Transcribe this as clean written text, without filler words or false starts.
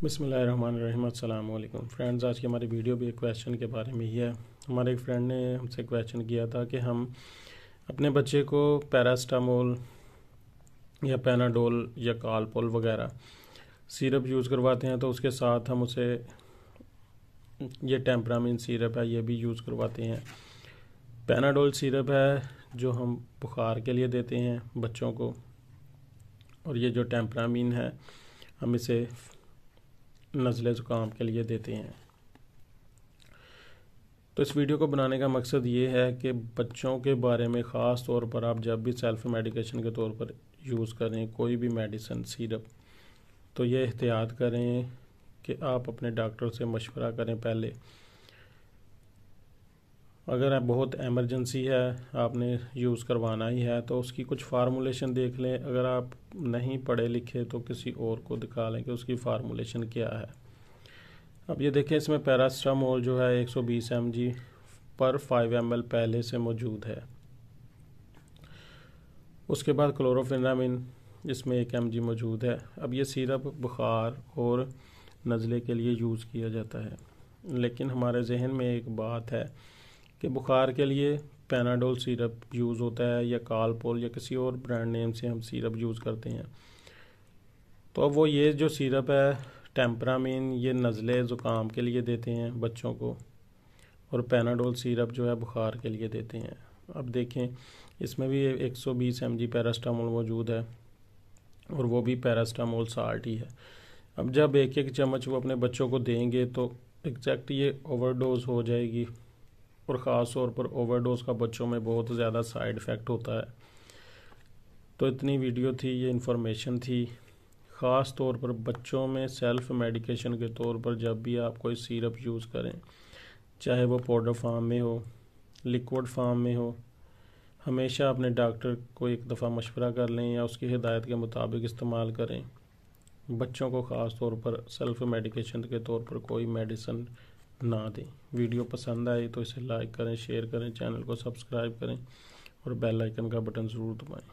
بسم اللہ الرحمن الرحیم۔ السلام علیکم فرینڈز، آج کی ہماری ویڈیو بھی ایک کویشچن کے بارے میں ہی ہے۔ ہمارے ایک فرینڈ نے ہم سے کویشچن کیا تھا کہ ہم اپنے بچے کو پیراسٹامول یا پیناڈول یا کالپول وغیرہ سیرپ یوز کرواتے ہیں تو اس کے ساتھ ہم اسے یہ ٹیمپرامین سیرپ ہے یہ بھی یوز کرواتے ہیں۔ پیناڈول سیرپ ہے جو ہم بخار کے لیے دیتے ہیں بچوں کو، اور یہ جو ٹیمپرامین ہے ہم اسے نزلے زکام کے لیے دیتے ہیں۔ تو اس ویڈیو کو بنانے کا مقصد یہ ہے کہ بچوں کے بارے میں خاص طور پر آپ جب بھی سیلف میڈیکیشن کے طور پر یوز کریں کوئی بھی میڈیسن سیرپ، تو یہ احتیاط کریں کہ آپ اپنے ڈاکٹر سے مشورہ کریں پہلے۔ اگر بہت ایمرجنسی ہے آپ نے یوز کروانا ہی ہے تو اس کی کچھ فارمولیشن دیکھ لیں۔ اگر آپ نہیں پڑھے لکھے تو کسی اور کو دکھا لیں کہ اس کی فارمولیشن کیا ہے۔ اب یہ دیکھیں، اس میں پیراسٹامول جو ہے 120 mg پر 5 ml پہلے سے موجود ہے۔ اس کے بعد کلوروفینامین اس میں 1 mg موجود ہے۔ اب یہ سیرپ بخار اور نزلے کے لیے یوز کیا جاتا ہے، لیکن ہمارے ذہن میں ایک بات ہے کہ بخار کے لیے پیناڈول سیرپ یوز ہوتا ہے یا کالپول یا کسی اور برانڈ نیم سے ہم سیرپ یوز کرتے ہیں۔ تو اب وہ یہ جو سیرپ ہے ٹیمپرامین یہ نزلے زکام کے لیے دیتے ہیں بچوں کو، اور پیناڈول سیرپ جو ہے بخار کے لیے دیتے ہیں۔ اب دیکھیں اس میں بھی 120 mg پیراسٹامول موجود ہے، اور وہ بھی پیراسٹامول سالٹ ہی ہے۔ اب جب ایک ایک چمچ وہ اپنے بچوں کو دیں گے تو ایگزیکٹ یہ اوور ڈوز ہو جائے گی، اور خاص طور پر اوور ڈوز کا بچوں میں بہت زیادہ سائیڈ افیکٹ ہوتا ہے۔ تو اتنی ویڈیو تھی، یہ انفارمیشن تھی۔ خاص طور پر بچوں میں سیلف میڈیکیشن کے طور پر جب بھی آپ کوئی سیرپ یوز کریں، چاہے وہ پاؤڈر فارم میں ہو لیکوڈ فارم میں ہو، ہمیشہ اپنے ڈاکٹر کو ایک دفعہ مشورہ کر لیں یا اس کی ہدایت کے مطابق استعمال کریں۔ بچوں کو خاص طور پر سیلف میڈیکیشن کے طور پر کوئی میڈیسن نہ دیں۔ ویڈیو پسند آئی تو اسے لائک کریں، شیئر کریں، چینل کو سبسکرائب کریں اور بیل آئیکن کا بٹن ضرور دبائیں۔